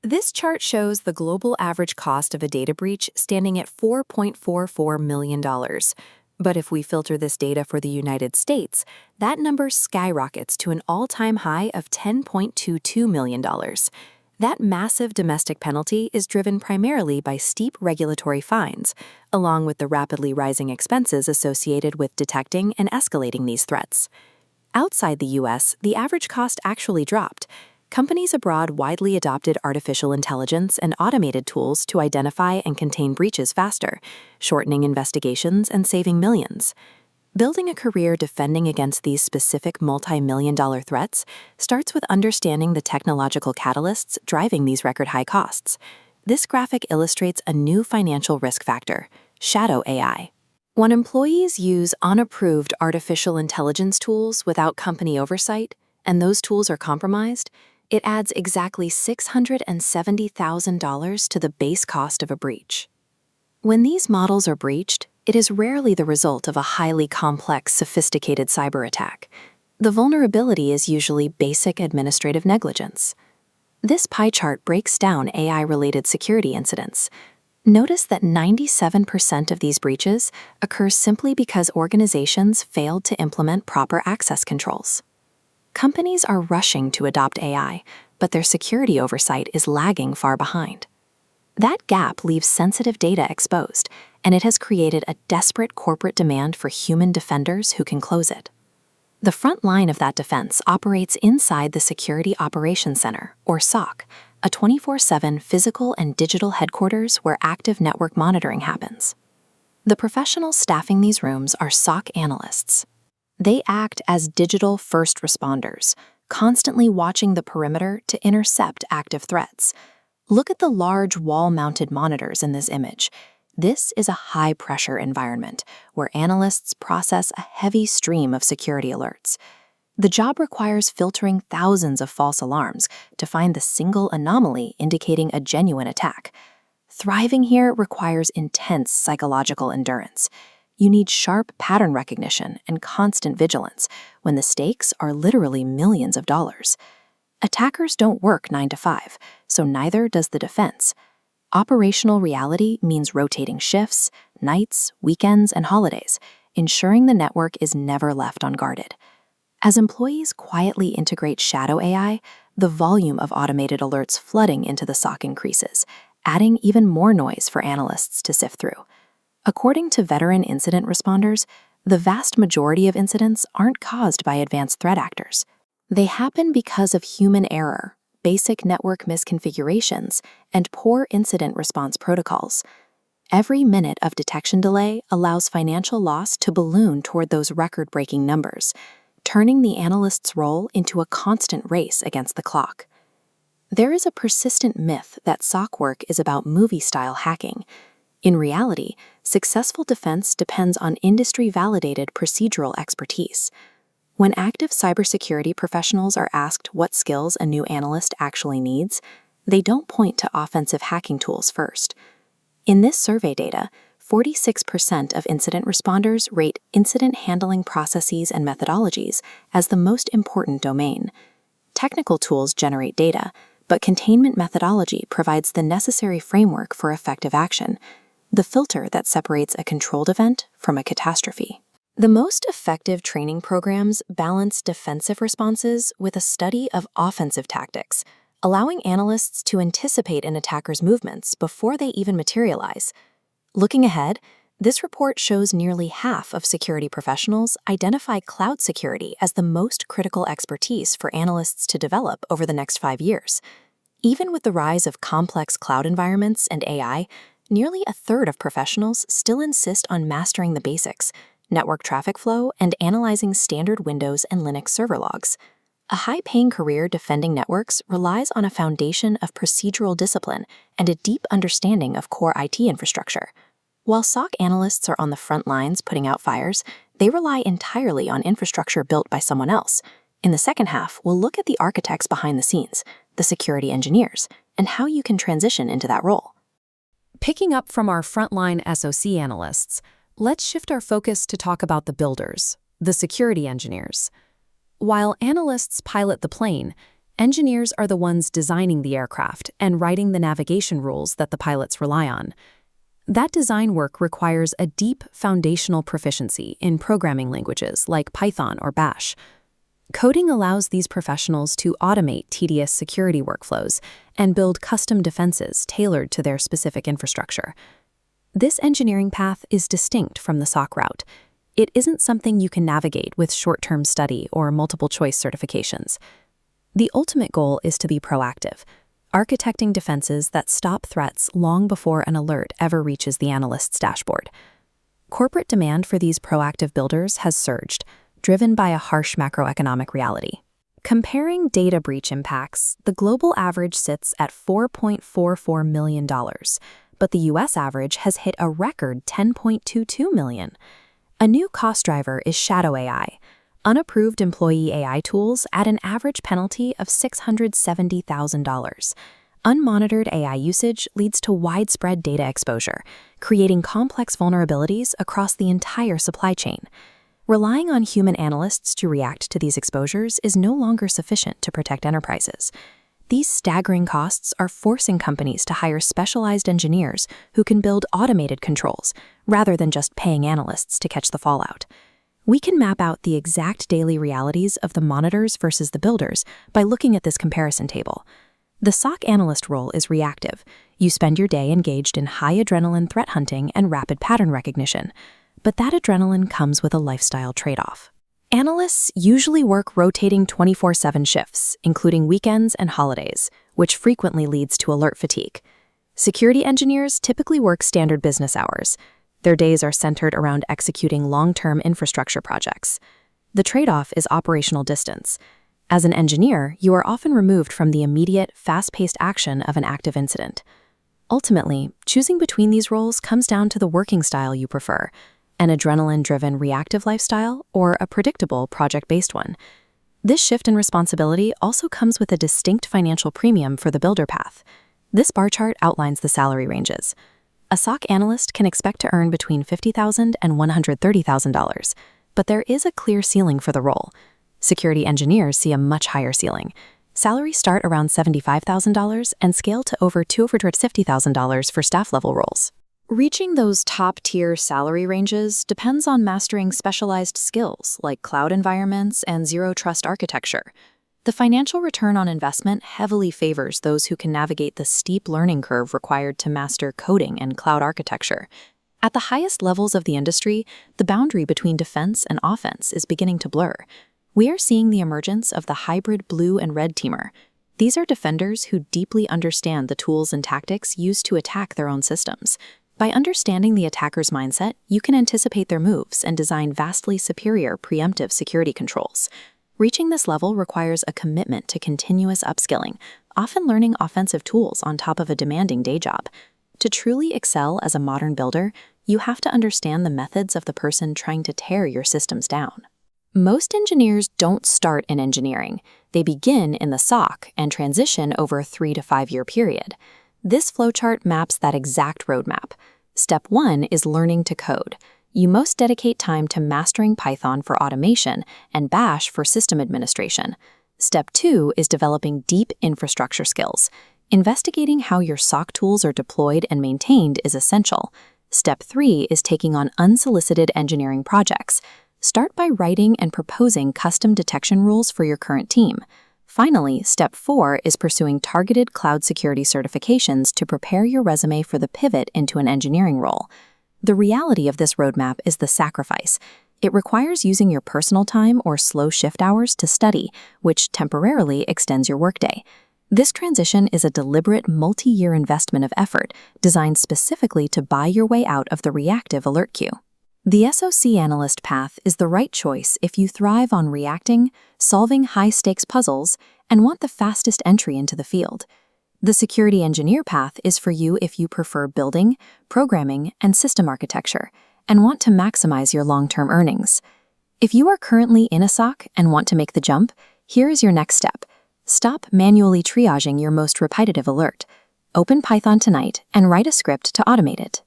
This chart shows the global average cost of a data breach standing at $4.44 million. But if we filter this data for the United States, that number skyrockets to an all-time high of $10.22 million. That massive domestic penalty is driven primarily by steep regulatory fines, along with the rapidly rising expenses associated with detecting and escalating these threats. Outside the U.S., the average cost actually dropped. Companies abroad widely adopted artificial intelligence and automated tools to identify and contain breaches faster, shortening investigations and saving millions. Building a career defending against these specific multi-million-dollar threats starts with understanding the technological catalysts driving these record-high costs. This graphic illustrates a new financial risk factor: shadow AI. When employees use unapproved artificial intelligence tools without company oversight, and those tools are compromised, it adds exactly $670,000 to the base cost of a breach. When these models are breached, it is rarely the result of a highly complex, sophisticated cyber attack. The vulnerability is usually basic administrative negligence. This pie chart breaks down AI-related security incidents. Notice that 97% of these breaches occur simply because organizations failed to implement proper access controls. Companies are rushing to adopt AI, but their security oversight is lagging far behind. That gap leaves sensitive data exposed, and it has created a desperate corporate demand for human defenders who can close it. The front line of that defense operates inside the Security Operations Center, or SOC, a 24/7 physical and digital headquarters where active network monitoring happens. The professionals staffing these rooms are SOC analysts. They act as digital first responders, constantly watching the perimeter to intercept active threats. Look at the large wall-mounted monitors in this image. This is a high-pressure environment where analysts process a heavy stream of security alerts. The job requires filtering thousands of false alarms to find the single anomaly indicating a genuine attack. Thriving here requires intense psychological endurance. You need sharp pattern recognition and constant vigilance when the stakes are literally millions of dollars. Attackers don't work 9 to 5, so neither does the defense. Operational reality means rotating shifts, nights, weekends, and holidays, ensuring the network is never left unguarded. As employees quietly integrate shadow AI, the volume of automated alerts flooding into the SOC increases, adding even more noise for analysts to sift through. According to veteran incident responders, the vast majority of incidents aren't caused by advanced threat actors. They happen because of human error, basic network misconfigurations, and poor incident response protocols. Every minute of detection delay allows financial loss to balloon toward those record-breaking numbers, turning the analyst's role into a constant race against the clock. There is a persistent myth that SOC work is about movie-style hacking. In reality, successful defense depends on industry-validated procedural expertise. When active cybersecurity professionals are asked what skills a new analyst actually needs, they don't point to offensive hacking tools first. In this survey data, 46% of incident responders rate incident handling processes and methodologies as the most important domain. Technical tools generate data, but containment methodology provides the necessary framework for effective action, the filter that separates a controlled event from a catastrophe. The most effective training programs balance defensive responses with a study of offensive tactics, allowing analysts to anticipate an attacker's movements before they even materialize. Looking ahead, this report shows nearly half of security professionals identify cloud security as the most critical expertise for analysts to develop over the next 5 years. Even with the rise of complex cloud environments and AI, nearly a third of professionals still insist on mastering the basics: network traffic flow and analyzing standard Windows and Linux server logs. A high-paying career defending networks relies on a foundation of procedural discipline and a deep understanding of core IT infrastructure. While SOC analysts are on the front lines putting out fires, they rely entirely on infrastructure built by someone else. In the second half, we'll look at the architects behind the scenes, the security engineers, and how you can transition into that role. Picking up from our frontline SOC analysts, let's shift our focus to talk about the builders, the security engineers. While analysts pilot the plane, Engineers are the ones designing the aircraft and writing the navigation rules that the pilots rely on. That design work requires a deep foundational proficiency in programming languages like Python or Bash. Coding allows these professionals to automate tedious security workflows and build custom defenses tailored to their specific infrastructure. This engineering path is distinct from the SOC route. It isn't something you can navigate with short-term study or multiple-choice certifications. The ultimate goal is to be proactive, architecting defenses that stop threats long before an alert ever reaches the analyst's dashboard. Corporate demand for these proactive builders has surged, driven by a harsh macroeconomic reality. Comparing data breach impacts, the global average sits at $4.44 million, but the US average has hit a record $10.22 million. A new cost driver is shadow AI. Unapproved employee AI tools add an average penalty of $670,000. Unmonitored AI usage leads to widespread data exposure, creating complex vulnerabilities across the entire supply chain. Relying on human analysts to react to these exposures is no longer sufficient to protect enterprises. These staggering costs are forcing companies to hire specialized engineers who can build automated controls, rather than just paying analysts to catch the fallout. We can map out the exact daily realities of the monitors versus the builders by looking at this comparison table. The SOC analyst role is reactive. You spend your day engaged in high adrenaline threat hunting and rapid pattern recognition. But that adrenaline comes with a lifestyle trade-off. Analysts usually work rotating 24/7 shifts, including weekends and holidays, which frequently leads to alert fatigue. Security engineers typically work standard business hours. Their days are centered around executing long-term infrastructure projects. The trade-off is operational distance. As an engineer, you are often removed from the immediate, fast-paced action of an active incident. Ultimately, choosing between these roles comes down to the working style you prefer: an adrenaline-driven reactive lifestyle or a predictable project-based one. This shift in responsibility also comes with a distinct financial premium for the builder path. This bar chart outlines the salary ranges. A SOC analyst can expect to earn between $50,000 and $130,000, but there is a clear ceiling for the role. Security engineers see a much higher ceiling. Salaries start around $75,000 and scale to over $250,000 for staff-level roles. Reaching those top-tier salary ranges depends on mastering specialized skills like cloud environments and zero-trust architecture. The financial return on investment heavily favors those who can navigate the steep learning curve required to master coding and cloud architecture. At the highest levels of the industry, the boundary between defense and offense is beginning to blur. We are seeing the emergence of the hybrid blue and red teamer. These are defenders who deeply understand the tools and tactics used to attack their own systems. By understanding the attacker's mindset, you can anticipate their moves and design vastly superior preemptive security controls. Reaching this level requires a commitment to continuous upskilling, often learning offensive tools on top of a demanding day job. To truly excel as a modern builder, you have to understand the methods of the person trying to tear your systems down. Most engineers don't start in engineering. They begin in the SOC and transition over a 3 to 5 year period. This flowchart maps that exact roadmap. Step 1 is learning to code. You most dedicate time to mastering Python for automation and Bash for system administration. Step 2 is developing deep infrastructure skills. Investigating how your SOC tools are deployed and maintained is essential. Step 3 is taking on unsolicited engineering projects. Start by writing and proposing custom detection rules for your current team. Finally, Step 4 is pursuing targeted cloud security certifications to prepare your resume for the pivot into an engineering role. The reality of this roadmap is the sacrifice. It requires using your personal time or slow shift hours to study, which temporarily extends your workday. This transition is a deliberate multi-year investment of effort designed specifically to buy your way out of the reactive alert queue. The SOC analyst path is the right choice if you thrive on reacting, solving high-stakes puzzles, and want the fastest entry into the field. The security engineer path is for you if you prefer building, programming, and system architecture, and want to maximize your long-term earnings. If you are currently in a SOC and want to make the jump, here is your next step. Stop manually triaging your most repetitive alert. Open Python tonight and write a script to automate it.